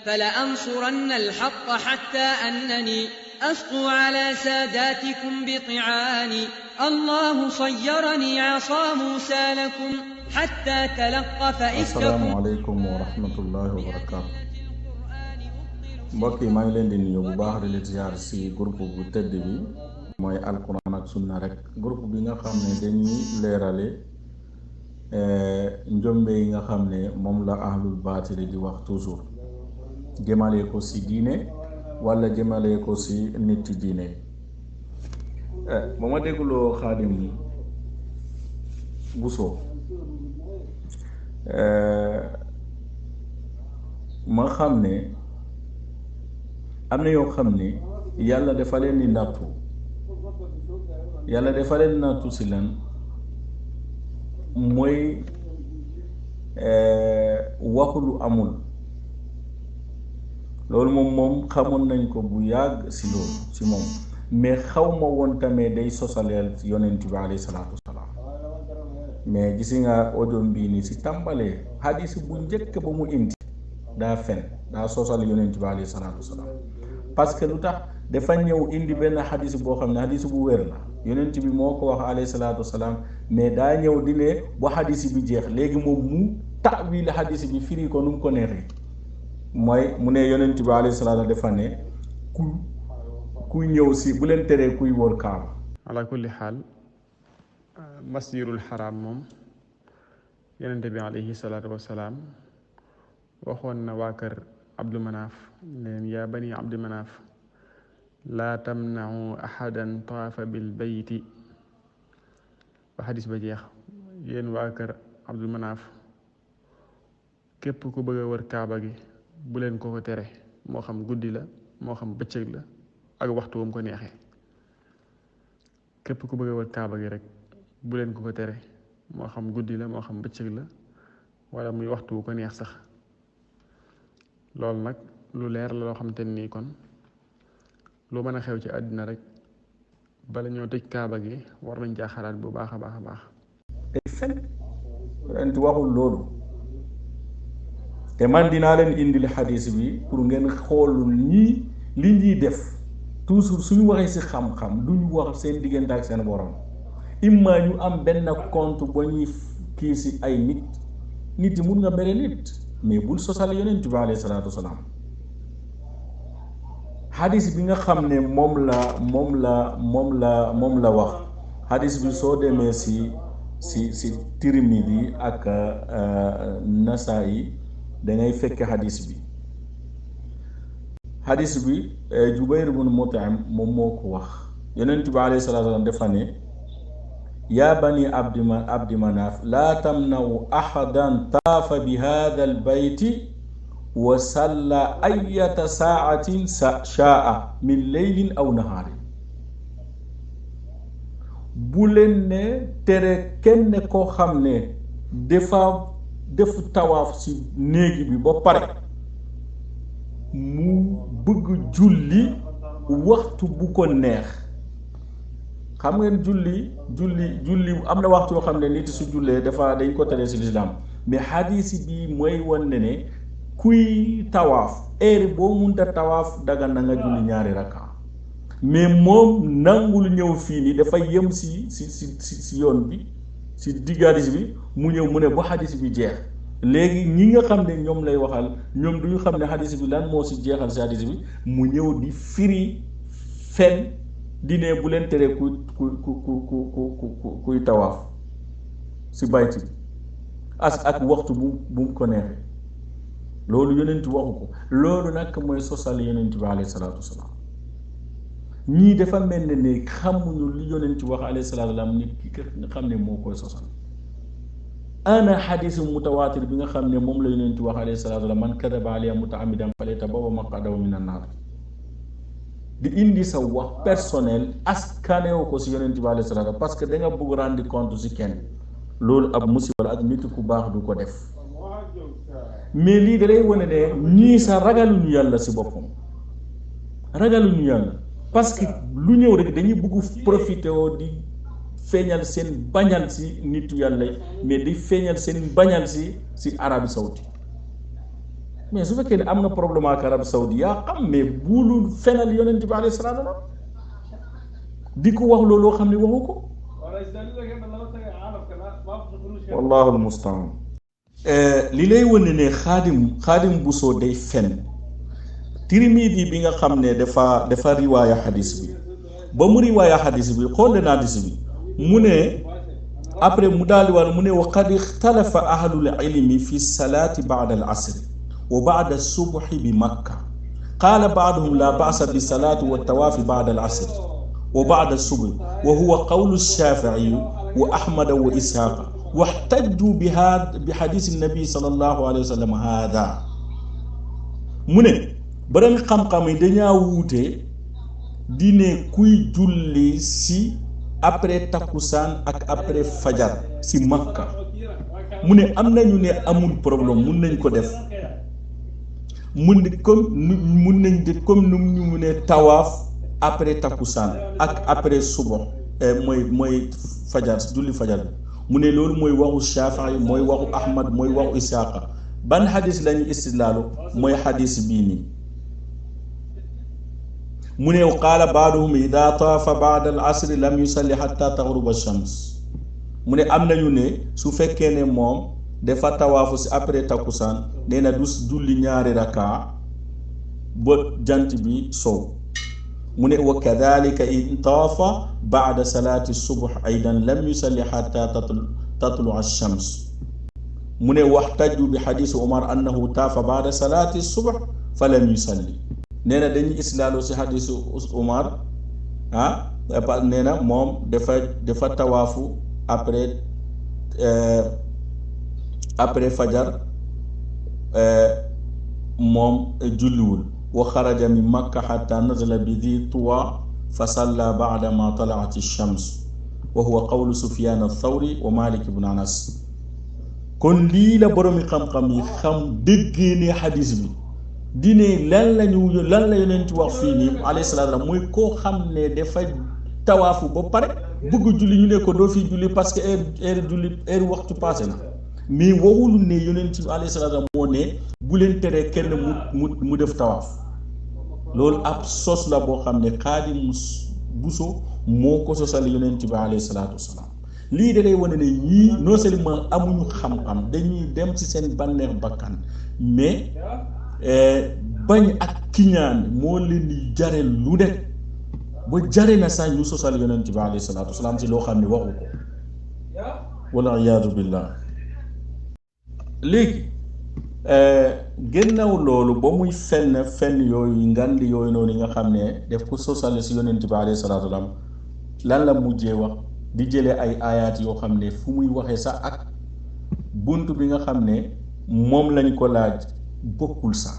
فلأنصرن الحق حتى أنني أسطو على ساداتكم بطعاني الله صيرني عصا موسى لكم حتى تلقف إفككم. السلام عليكم ورحمة الله وبركاته. mbokk yi maa ngi leen di nuyu bu baax di leen ziar si groupe bu tëdd bi mooy alquran ak sunna rek, groupe bi nga xam ne dañuy leerale njombe yi nga xam ne moom la ahlul baatili di wax toujours, jëmale ko si diine wala jëmale ko si nit diine. ba ma dégloo Xaadim Buso ma xam ne am na yoo xam ne yàlla dafa leen di nattu, si lan mooy waxu lu amul. loolu moom xamoon nañ ko bu yàgg si loolu si moom, mais xaw ma woon tamit day sosaleel yonent bi alayhi salaatu wasalaam. mais gis nga audio bii nii si tàmbalee hadis bu njëkk ba mu indi daa sosal yonent bi alayhi salaatu wasalaam. parce que lu tax dafa ñëw indi benn hadis boo xam ne hadis bu wér la, yonent bi moo ko wax alayhi salaatu wasalaam, mais daa ñëw di ne ba hadis bi jeex léegi moom mu ta'wil hadis bi firi ko nu mu ko neexee. mooy mu ne yonent bi alayhi salaatu dafa ne kuy ñëw si bu leen teree kuy wóor kaaba. ala kulli xaal masjidul xaraam moom yonent bi alayhi salaatu wasalaam waxoon na waa kër Abdu Manaaf leen yaa bani Abdu Manaaf laa tamna'u ahadan taafa bil bayti ba xadis ba jeex. yéen waa kër Abdu Manaaf képp ku bëgg a wër kaaba gi bu leen ko tere, moo xam guddi la moo xam bëccëg la ak waxtu wam ko neexee. képp ku bëgg a wër kaaba gi rek bu leen ko tere, moo xam guddi la moo xam bëccëg la wala muy waxtu wu ko neex sax. loolu nag lu leer la loo xam te nii kon lu mën a xew ci àddina rek bala ñoo tëj kaaba gi war nañ caa xalaat bu baax a baax a baax. te waxul loolu. te man dinaa leen indil xadis bi pour ngeen xoolul ñii li ñuy def toujours suñu waxee ci xam-xam duñu wax seen diggante ak seen borom. imma ñu am benn compte ba ñuy kii ci ay nit yi mun nga mere nit, mais bul sosal yonent bi alayhi salaatu wasalaam. xadis bi nga xam ne moom la wax, xadis bi soo demee ci Tirmidi ak Nasaa'i dangay fekk xadis bi Jubayr ibn Mut'im moom moo ko wax. yonent bi alayhi salaatu wa salaam dafa ne yaa bani abdi manaaf laa tamna'u ahadan taafa bi haadha al bayti wa salla ayyata saatin shaa'a min laylin aw nahaarin. bu leen ne tere kenn koo xam ne def tawaaf ci néegi bi ba pare mu bëgg julli waxtu bu ko neex. xam ngeen julli am na waxtu yoo xam ne nit su jullee dañ ko tere ci lislaam, mais hadis bi mooy wan ne kuy tawaaf heure boo munta tawaaf daga na nga julli ñaari rakka. mais moom nangul ñëw fii nii dafa yem ci yoon bi ci diggadis bi mu ñëw mu ne ba xadis bi jeex. léegi ñi nga xam ne ñoom lay waxal ñoom duñu xam ne xadis bi lan moo ci jeexal ci xadis bi, mu ñëw di firi fen di ne bu leen tere kuy tawaaf ci bayti bi ak waxtu bu mu ko neexee. loolu yonent waxu ko. loolu nag mooy sosal yonent bi alayhi salaatu wasalaam. ñii dafa mel ne xamuñu li yonent wax alayhi salaatu wasalaam, nit ki nga xam ne moo koy sosal. ana xadisu mutawaatir bi nga xam ne moom la yonent wax alayhi salaatu wasalaam, man kadaba alayya mutaammidan falyatabawwa maq'adahu mina naar. di indi sa wax personnel askanewo ko si yonent bi alayhi salaatu wasalaam parce que da nga bëgg rendre compte si kenn. loolu ab musiba la ak nit ku baax du ko def. mais lii da lay wane ne ñii sa ragaluñu yàlla si boppam, ragaluñu yàlla. parce que lu ñëw rek dañuy bëgg profité woo di feeñal seen bañal si nitu yàlla, mais di feeñal seen bañal si Arabie Saoudite. mais su fekkee ne am na problème ak Arabie Saoudite yaa xam mais buulul fenal yonent bi alayhi salaatu wa salaam di ko wax looloo xam ne waxu ko wallahu almustaan li lay wane ne xaadim Buso day fen Tirmidi bi nga xam ne dafa riwaaya xadis bi ba mu riwaaya xadis bi xool leen xadis bi mu ne après mu daal di war mu ne wa qad ixtalafa ahlul ilmi fi salaati ba'da al asri wa ba'da subhi bi makka qaala ba'duhum la ba'sa bi salaati wa tawaafi ba'da al asri wa ba'da subhi wa huwa qawlu shaafi'i wa ahmad wa ishaaq waxtajju bi xadiisi nabi sallallahu alayhi wa sallam haada mu ne borom xam-xam yi dañaa wuute di ne kuy julli si après takkusaan ak après fajar si makka mu ne am nañu ne amul problème mun nañ ko def mun nañ de comme nu ñu ne tawaaf après takkusaan ak après suba mooy fajar julli fajar bi mu ne loolu mooy waxu Shaafi'i mooy waxu Ahmad mooy waxu Isaaqa ban xadis lañu istidlaalu mooy xadis bii nii mu ne qaala baaduhum ida taafa baada al asri lam yusalli xatta taxruba shams mu ne am nañu ne su fekkee ne moom dafa tawaafu si après takkusaan nee na du julli ñaari rakaa ba jant bi sow mu ne wa kadalika in taafa baada salaati subh aydan lam yusalli xatta tatlu ash-shams mu ne waxtaju bi xadiisi Umar annahu taafa baada salaati subh fa lam yusalli nee na dañuy islaaloo si xadiisi Umar nee na moom dafa tawaafu après fajar moom julliwul wa xaraja min makka xatta nazala bi di tuwa fa salla baada ma talaat ash-shams wa huwa qawlu Sufyaan ath-Thawri wa Malik ibn Anas kon lii la boroomi xam-xam yi xam déggee ne xadis bi di ne lan la yonent wax fii nii alayhi salaatu wa salaam mooy koo xam ne dafa tawaafu ba pare bëgg julli ñu ne ko doo fi julli parce que heure waxtu passé na mais waxul ne yonent bi alayhi salaatu wa salaam moo ne bu leen teree kenn mu def tawaaf loolu ab sos la boo xam ne Xaadim Buso moo ko sosal yonent bi alayhi salaatu wa salaam lii da lay wane ne ñii non seulement amuñu xam-xam dañuy dem ci seen bànneex bakkan mais bañ ak kiñaan moo leen di jare lu de ba jare na sax ñu sosal yonent bi alayhi salaatu wa salaam ci loo xam ne waxu ko wala iyaadu billah léegi gannaaw loolu ba muy fenn yooyu ngandi yooyu noonu yi nga xam ne def ko sosale si yonent bi alayhi salaatu wa salaam lan la mujjee wax di jëlee ay ayaat yoo xam ne fu muy waxee sax ak bunt bi nga xam ne moom lañ ko laaj bokkul sax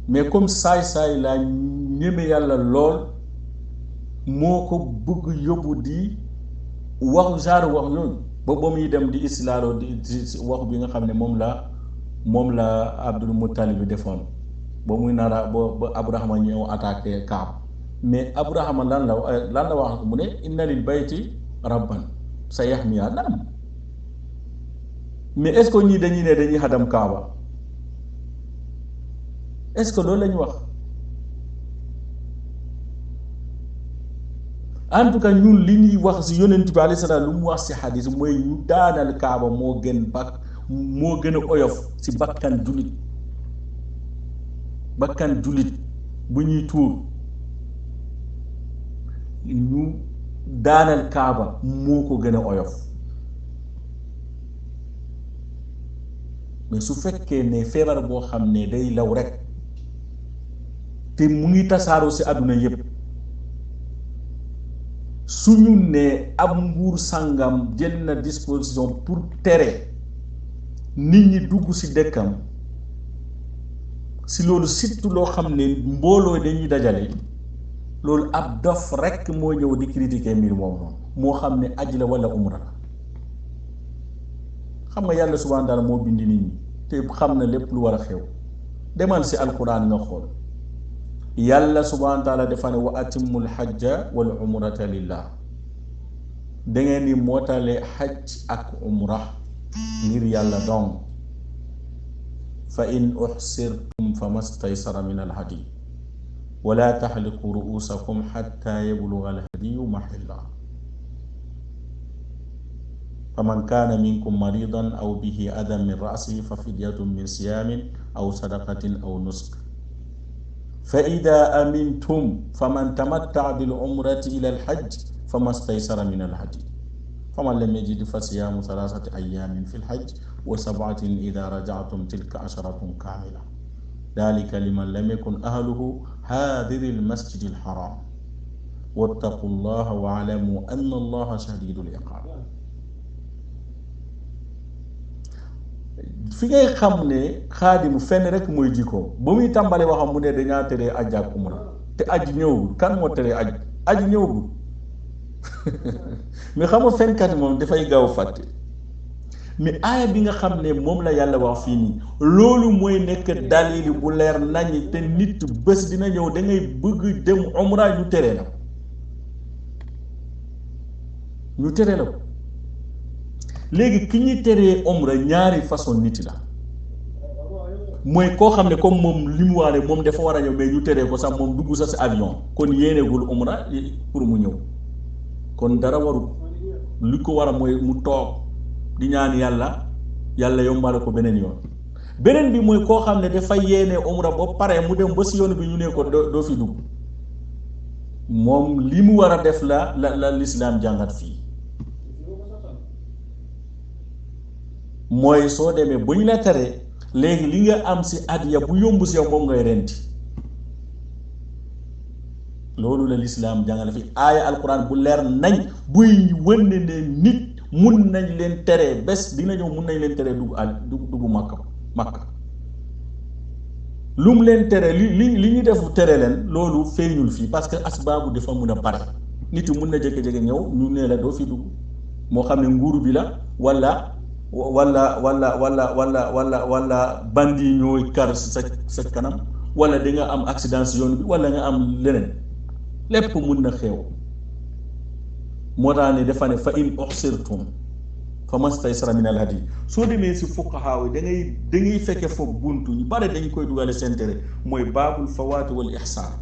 mais comme saay-saay laa ñeme yàlla lool moo ko bëgg yóbbu di wax genre wax yooyu ba muy dem di istilaalo di wax bi nga xam ne moom la Abdul Muttalib bi defoon ba muy nara ba Abrahama ñëw attaqué Kaab mais Abrahama lan la wax mu ne inna lil bayti rabban sa yaxmiya naam mais est-ce que ñii dañuy xadam Kaaba est-ce que loolu lañu wax en tout cas ñun li ñuy wax si yonent bi alayhi salaam lu mu wax si xadis mooy ñu daanal Kaaba moo gën a oyof si bakkan jullit bu ñuy tuur ñu daanal Kaaba moo ko gën a oyof mais su fekkee ne feebar boo xam ne day law rek te mu ngi tasaaroo ci àdduna yépp suñu ne ab nguur sàngam jël na disposition pour tere nit ñi dugg ci dëkkam ci loolu surtout loo xam ne mbooloo dañuy dajale loolu ab dof rekk moo ñëw di critiquer mbir moom noonu moo xam ne aj la walla umra la xam nga yàlla subhaanahu wa taala moo bind nit ñi te xam na lépp lu war a xew demal ci alquran nga xool yàlla subhaanahu wa taala dafa ne wa atimmul hajja wal umrata lillah da ngeen di mootale xaj ak umra ngir yàlla donc fa in uxsirtum fama staysara min alhadi wala taxliqu ru'usakum xatta yabluga alhadiyu maxilla faman kaana minkum maridan aw bihi adan min ra'sihi fa fidyatun min siyamin aw sadaqatin aw nusk fa ida amintum faman tamatta'a bil umrati ila alhajj fama staysara min alhadi faman lam yajid fa siyamu thalathati ayamin fi alhajj wa sab'atin ida raja'tum tilka asharatun kamila dhalika liman lam yakun ahluhu hadiri almasjidi alharam wattaqu allaha wa'lamu anna allaha shadidul iqab. fi ngay xam ne xaadimu fenn rek mooy jikkoom ba muy tàmbale waxam mu ne dañaa teree aj ak umra te aj ñëwul kan moo teree aj ñëwul mais xam nga fenkat moom dafay gaaw fàtte mais aaya bi nga xam ne moom la yàlla wax fii nii loolu mooy nekk dalili bu leer nañ te nit bés dina ñëw da ngay bëgg dem umra ñu teree la ko léegi ki ñuy teree umra ñaari façon nit la mooy koo xam ne comme moom li mu waane moom dafa war a ñëw mais ñu teree ko sax moom dugg sax si avion kon yéenegul umra pour mu ñëw kon dara warul li ko war a mooy mu toog di ñaan yàlla yombale ko beneen yoon. beneen bi mooy koo xam ne dafa yéene umra ba pare mu dem ba si yoon bi ñu ne ko doo fi dugg moom li mu war a def la lislaam jàngat fii mooy soo demee bu ñu la teree léegi li nga am si adiya bu yomb si yow moom ngay renti loolu la lislaam jàngale fi aaya alquran bu leer nañ buy wënne ne nit mun nañ leen teree bés dina ñëw mun nañ leen teree dugg makka lu mu leen tere li ñu def tere leen loolu feeñul fii parce que asbaabu dafa mun a bare nit yi mun na jékki-jékki ñëw ñu ne la doo fi dugg moo xam ne nguuru bi la wala bandi ñooy kar sa kanam wala da nga am accident si yoon bi wala nga am leneen lépp mun na xew moo tax ne dafa ne fa in uxsirtum fa mastaysara min al hadi soo demee si fuqahaa yi da ngay fekke foofu buntu ñu bare dañ koy dugale seen tere mooy baabul fawaati wal ihsaan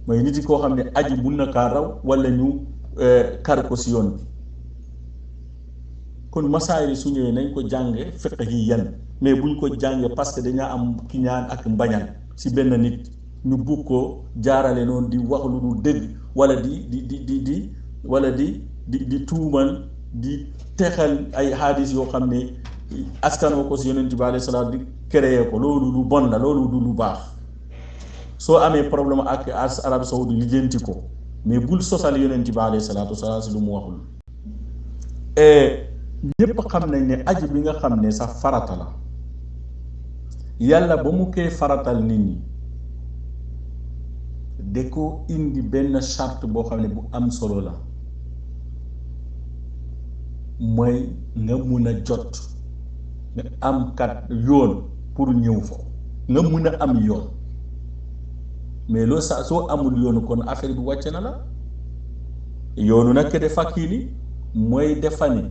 mooy nit yi koo xam ne aji mun na kaa raw wala ñu kar ko si yoon bi kon masaayil su ñëwee nañ ko jànge fiqhiyan mais buñ ko jànge parce que dañaa am kiñaan ak mbañal si benn nit ñu bugg ko jaarale noonu di wax lu dul dëgg wala di tuumal di texal ay hadis yoo xam ne askanoo ko si yonent bi alayhi salaam di créer ko loolu lu bon la loolu du lu baax soo amee problème ak Arabie Saoudite lijjanti ko mais bul sosal yonent bi alayhi salaatu wasalaam si lu mu waxul. ñépp xam nañ ne aji bi nga xam ne sax farata la yàlla ba mu koy faratal nit ñi da ko indi benn charte boo xam ne bu am solo la mooy nga mun a jot nga am kat yoon pour ñëw fa nga mun a am yoon mais loolu sax soo amul yoonu kon affaire bi wàcc na la yoonu nag dafa kii ni mooy defa ni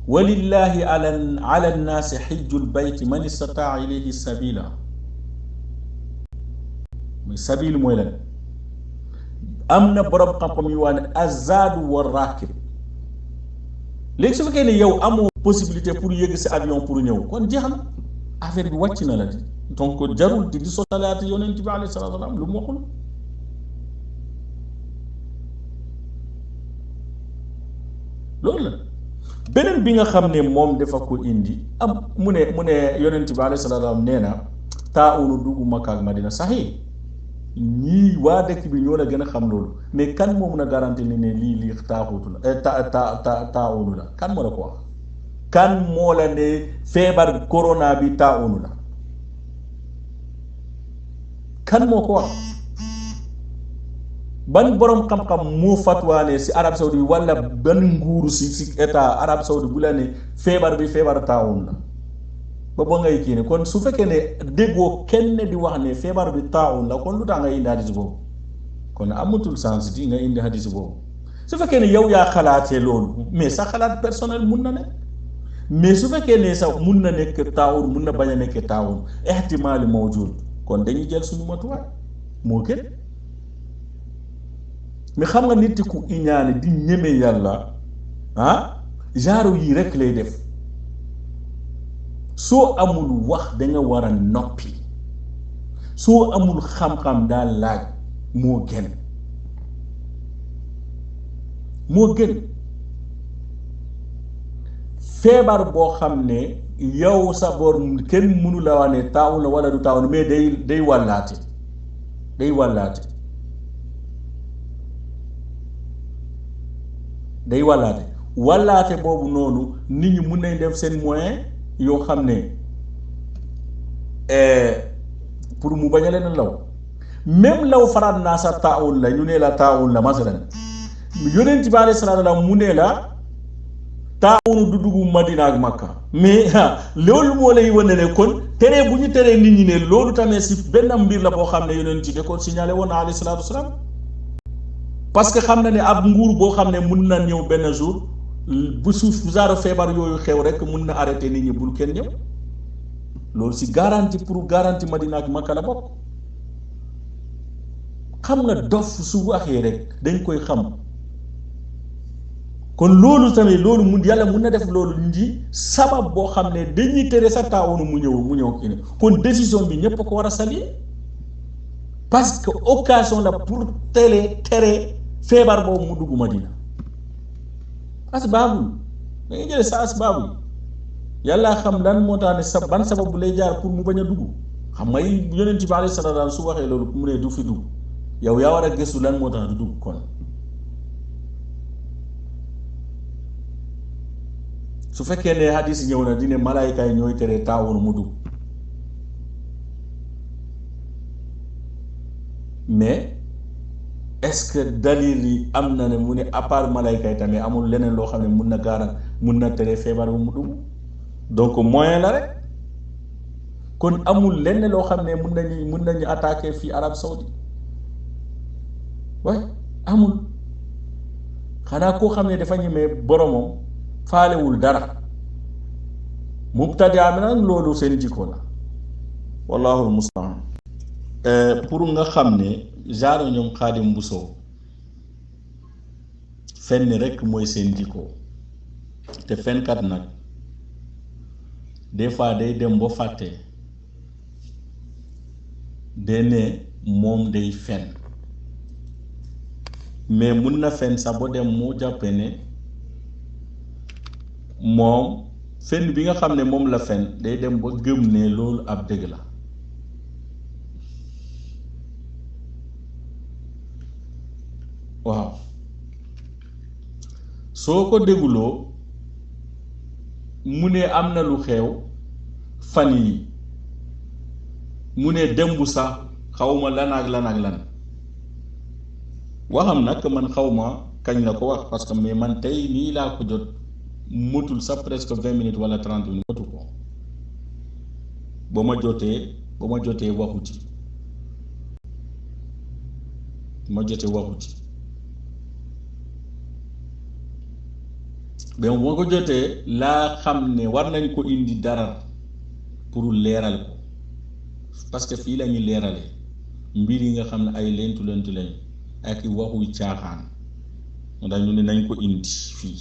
walillahi ala nnaasi xijjul bayti man istataa ilayhi sabila muy sabil mooy lan am na borom xam-xam yu wax ne azaadu wa raakib léegi su fekkee ne yow amoo possibilité pour yëg si avion pour ñëw kon jeex na affaire bi wàcc na la di donc jarul di sotalaat yonent bi alayhi salaatu wa salaam lu mu waxul loolu la beneen bi nga xam ne moom dafa ko indi am mu ne yonent bi alayhi salaatu wa salaam nee na taawunu dugg Makka ak Madina saxi ñii waa dëkk bi ñoo la gën a xam loolu mais kan moo mun a garanti ne lii taaxuutu la taawunu la kan moo la ko wax kan moo la ne feebar corona bi taawunu la kan moo ko wax ban borom xam-xam moo fatwaane si Arabie Saoudite wala ban nguuru si état Arabie Saoudite bu la ne feebar bi feebar taawun la ba ngay kii ne kon su fekkee ne déggoo kenn di wax ne feebar bi taawun la kon lu tax nga indi hadis boobu kon amatul sens di nga indi hadis boobu su fekkee ne yow yaa xalaatee loolu mais sa xalaat personnel mun na ne mais su fekkee ne sax mun na nekk taawun mun na bañ a nekk taawun ihtimaali mawjud kon dañuy jël suñu matuwaay moo gën mais xam nga nit ku iñaane di ñeme yàlla genre yii rek lay def soo amul wax da nga war a noppi soo amul xam-xam daal laaj moo gën feebar boo xam ne yow sa bor kenn mënu la wax ne taawun la wala du taawun mais day wàllaate wàllaate boobu noonu nit ñi mun nañ def seen moyen yoo xam ne pour mu bañ a leen law même law faraat naa sa taawun la ñu ne la taawun la masalan yonent bi alayhi salaatu wa salaam mu ne la taawunu du dugg Madina ak Makka mais loolu moo lay wane ne kon teree bu ñu teree nit ñi ne loolu tamit si benn mbir la boo xam ne yonent da ko signalé woon na alayhi salaatu wa salaam parce que xam na ne ab nguur boo xam ne mun na ñëw benn jour bu suuf genre feebar yooyu xew rek mun na arrêté nit ñi bul kenn ñëw loolu si garantie pour garantie Madina ak Makka la bokk xam nga dof su waxee rek dañ koy xam kon loolu tamit loolu mun yàlla mun na def loolu ndi sabab boo xam ne dañuy tere sa taawunu mu ñëw kii ne kon décision bi ñëpp ko war a saluer parce que occasion la pour tere feebar boobu mu dugg Madina asbaabul da ngay jële sa asbaabul yàlla xam lan moo tax ne ban sabab bu lay jaar pour mu bañ a dugg xam nga yonent bi alayhi salaatu wa salaam su waxee loolu mu ne du fi dugg yow yaa war a gëstu lan moo tax du dugg kon su fekkee ne hadis ñëw na di ne malaayika yi ñooy tere taawunu mu dugg mais est-ce que dalil yi am na ne mu ne à part malaayika yi tamit amul leneen loo xam ne mun na tere feebar bu mu dugg donc moyen la rek kon amul lenn loo xam ne mun nañu attaquer fii Arabie Saoudite waaye amul xanaa koo xam ne dafa ñemee boromam faalewul dara mubtadi am nag loolu seen jikko la wallahul mustaan pour nga xam ne genre ñoom Xaadim Buso fenn rek mooy seen jikko te fenkat nag des fois day dem ba fàtte de ne moom day fen mais mun na fen sax ba dem moo jàppe ne moom fen bi nga xam ne moom la fen day dem ba gëm ne loolu ab dëgg la waaw soo ko dégguloo mu ne am na lu xew fan yi mu ne démb sax xawma lan ak lan waxam nag man xawma kañ la ko wax parce que mais man tey nii laa ko jot motul sax presque 20 minutes wala 30 minutes motu ko ba ma jotee waxu ci mais moo ko jotee laa xam ne war nañ ko indi dara pour leeral ko parce que fii la ñuy leerale mbir yi nga xam ne ay lentu lañ ak i waxuy caaxaan moo tax ñu ne nañ ko indi fii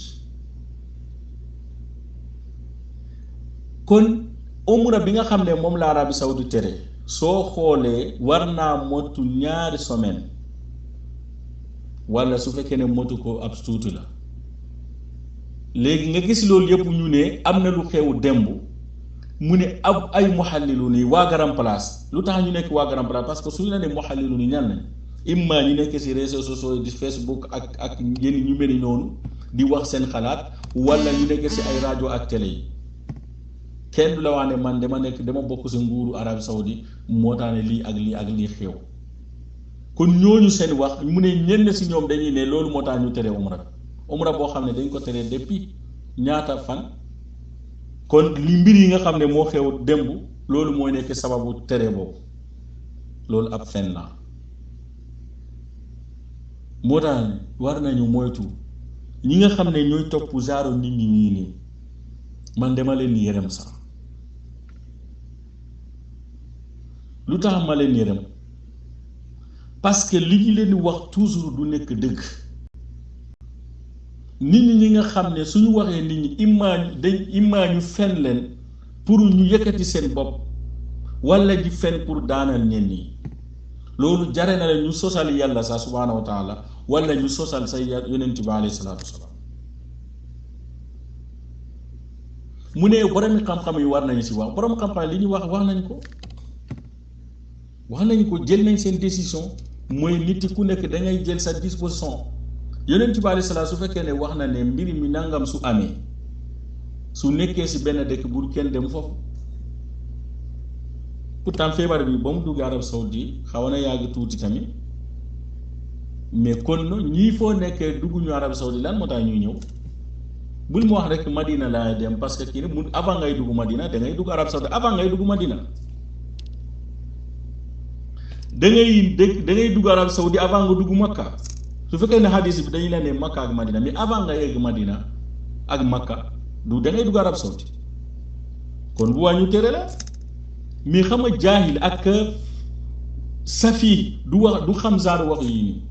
kon umra bi nga xam ne moom la Arabie Saoudite tere soo xoolee war naa motu 2 semaines wala su fekkee ne motu ko ab tuuti la léegi nga gis loolu yëpp ñu ne am na lu xewu démb mu ne ab ay muhallilu nii waa Grand Place lu tax ñu nekk waa Grand Place parce que suñu la ne muhallilu nii ñan nañ imma ñu nekk ci réseaux sociaux di Facebook ak yéen ñu mel ni noonu di wax seen xalaat wala ñu nekk ci ay rajo ak télé yi kenn du la wax ne man dama bokk ci nguuru Arabie Saoudite moo tax ne lii ak lii xew kon ñooñu seen wax mu ne ñenn ci ñoom dañuy ne loolu moo tax ñu tere umra boo xam ne dañ ko tere depuis ñaata fan kon li mbir yi nga xam ne moo xew démb loolu mooy nekk sababu tere boobu loolu ab fen la moo tax war nañu moytu ñi nga xam ne ñooy topp genre nit ñi nii man dama leen yërëm sax lu tax ma leen yërëm parce que li ñu leen di wax toujours du nekk dëgg nit ñi nga xam ne suñu waxee nit ñi immaa ñu fen leen pour ñu yëkkati seen bopp walla di fen pour daanal ñenn ñi loolu jare na leen ñu sosal yàlla sax subhaanahu wa taala walla ñu sosal sa yonent bi alayhi salaatu wasalaam mu ne borom xam-xam yi war nañu si wax borom xam-xam li ñu wax nañ ko jël nañ seen décision mooy nit ku nekk da ngay jël sa disposition yonent bi alayhi salaatu su fekkee ne wax na ne mbir mi nangam su amee su nekkee si benn dëkk bu kenn dem foofu pourtant feebar bi ba mu dugg Arab Saoudi xaw na yàgg tuuti tamit mais kon ñii foo nekkee dugguñu Arab Saoudi lan moo tax ñuy ñëw bul mu wax rek Madina laa dem parce que kii ne mu avant ngay dugg Madina da ngay dugg Arab Saoudi avant ngay dugg Madina da ngay dugg Arab Saoudi avant nga dugg Makka su fekkee ne hadis bi dañu la ne Makka ak Madina mais avant nga yegg Madina ak Makka du da ngay dugg Arab Saoudi kon bu waa ñu tere la mais xam nga jaahil ak safi du xam genre wax yi nii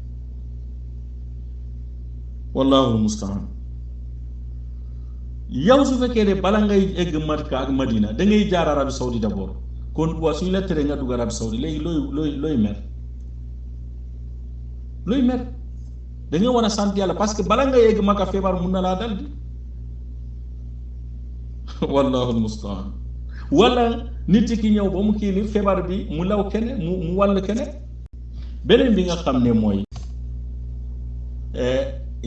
wallahu mustaan yow su fekkee ne bala ngay egg Makka ak Madina da ngay jaar Arab Saoudi d'abord kon bu waa suñu la teree nga dugg Arab Saoudi léegi looy mer da nga war a sant yàlla parce que bala nga yegg Makka feebar mun na laa dal di wallahu mustaan wala nit ki ñëw ba mu kii ni feebar bi mu law kene mu wàll kene beneen bi nga xam ne mooy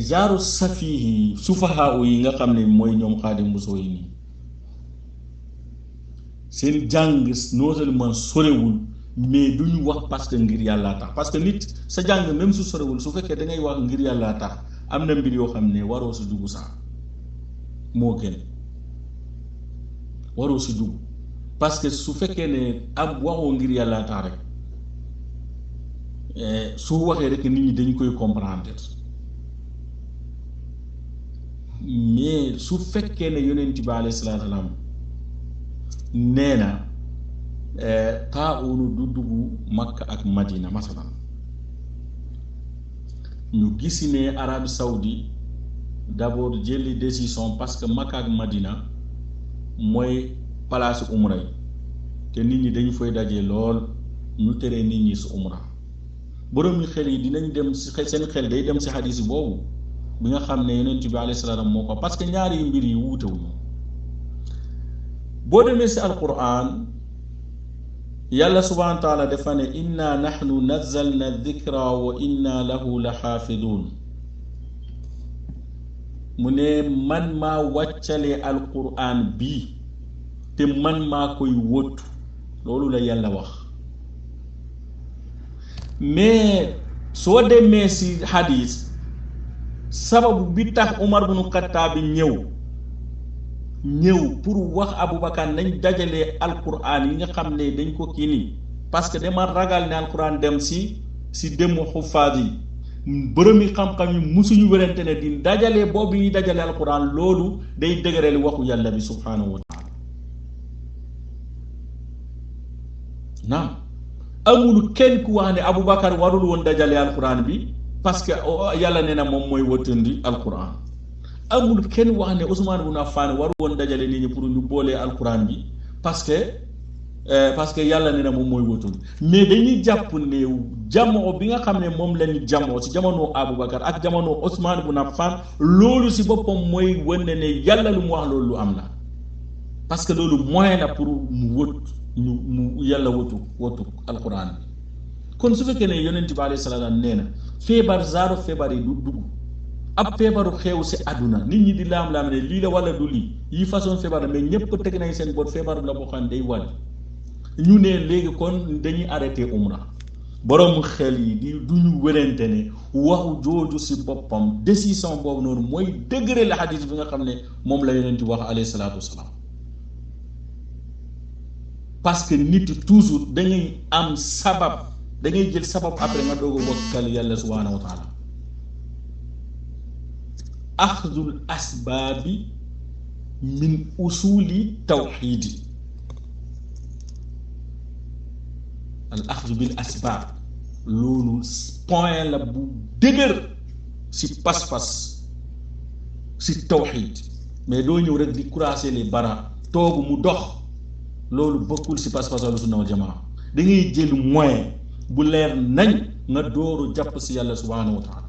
genre safihi sufahaa yi nga xam ne mooy ñoom Xaadim Buso yi nii seen jàng non seulement sorewul mais du ñu wax parce que ngir yàlla tax parce que nit sa jàng même su sorewul su fekkee da ngay wax ngir yàlla tax am na mbir yoo xam ne waroo si dugg sax moo gën waroo si dugg parce que su fekkee ne am waxoo ngir yàlla tax rek su waxee rek nit ñi dañ koy comprendre mais su fekkee ne yonent bi alayhi salaatu wa salaam nee na taawunu du dugg Makka ak Madina masalan ñu gis ne Arabie Saoudi d'abord jëli décision parce que Makka ak Madina mooy palaasu umra yi te nit ñi dañu fay daje lool ñu tere nit ñi su umra borom xel yi dinañ dem si seen xel day dem si xadis boobu bi nga xam ne yonent bi alayhi salaam moo ko parce que ñaari mbir yi wuutewuñu boo demee si alquran yàlla subhanahu wa taala dafa ne inna nahnu nazzalna dhikra wa inna lahu la xaafidun mu ne man maa wàccalee alquran bii te man maa koy wóotu loolu la yàlla wax mais soo demee si hadis sababu bi tax Umar bunu Xattaab bi ñëw pour wax Aboubacar nañ dajalee alquran yi nga xam ne dañ ko kii nii parce que dama ragal ne alquran dem si demu xufaat yi boromi xam-xam yi musuñu werante ne di dajalee boobu ñuy dajalee alquran loolu day dëgëral waxu yàlla bi subhaanahu wa taala naam amul kenn ku wax ne Aboubacar warul woon dajalee alquran bi parce que yàlla nee na moom mooy wëttandi alquran amul kenn wax ne Ousmane Ibn Affan waru woon dajale nit ñi pour ñu boolee alquran bi parce que yàlla nee na moom mooy wëttandi mais dañuy jàpp ne jamono bi nga xam ne moom la ñu jamoo si jamono Aboubacar ak jamono Ousmane Ibn Affan loolu si boppam mooy wane ne yàlla lu mu wax loolu lu am la parce que loolu moyen la pour mu wët mu yàlla wëtu alquran bi kon su fekkee ne yonent bi alayhi salaam nee na feebar yi du dugg ab feebaru xew si àdduna nit ñi di laam-laam ne lii la wala du lii yi façon feebar la mais ñëpp teg nañ seen boot feebar la boo xam ne day wàll ñu ne léegi kon dañuy arrêté umra borom xel yi du ñu wérante ne waxu jooju si boppam décision boobu noonu mooy degré la hadith bi nga xam ne moom la yonent wax alayhi salaatu wasalaam parce que nit toujours da ngay am sabab da ngay jël sabab après nga doog a bokkal yàlla subhaanahu wa taala axdul asbaabi min usuli tawxiidi al axdu bil asbaab loolu point la bu dëgër si pas-pas si tawxiid mais doo ñëw rek di croiser les bras toogu mu dox loolu bokkul si pas-pas ahlu sunna wal jamaa da ngay jël moyen bu leer nañ nga dooru jàpp si yàlla subhanahu wa taala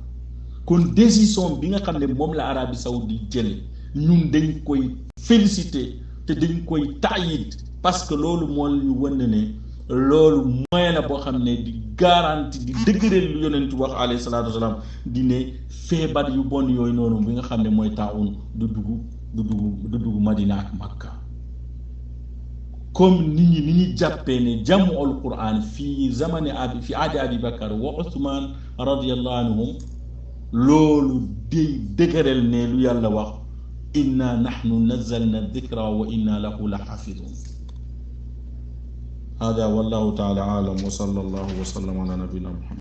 kon décision bi nga xam ne moom la Arabie Saoudite jële ñun dañ koy féliciter te dañ koy taayid parce que loolu moo ñu wan ne loolu moyen la boo xam ne di garantie di dëgëral lu yonent wax alayhi salaatu wasalaam di ne feebar yu bon yooyu noonu bi nga xam ne mooy taawun du dugg Madina ak Makka comme nit ñi ni ñu jàppee ne jamu al Qur'an fi zamani fi aadi Abi Bakar wa Usman radiyallahu anhum loolu day dëgëral ne lu yàlla wax inna nahnu nazzalna dhikra wa inna lahu la xaafidun hada wallahu taala alam wa sallallahu wa sallam ala nabina Muhammad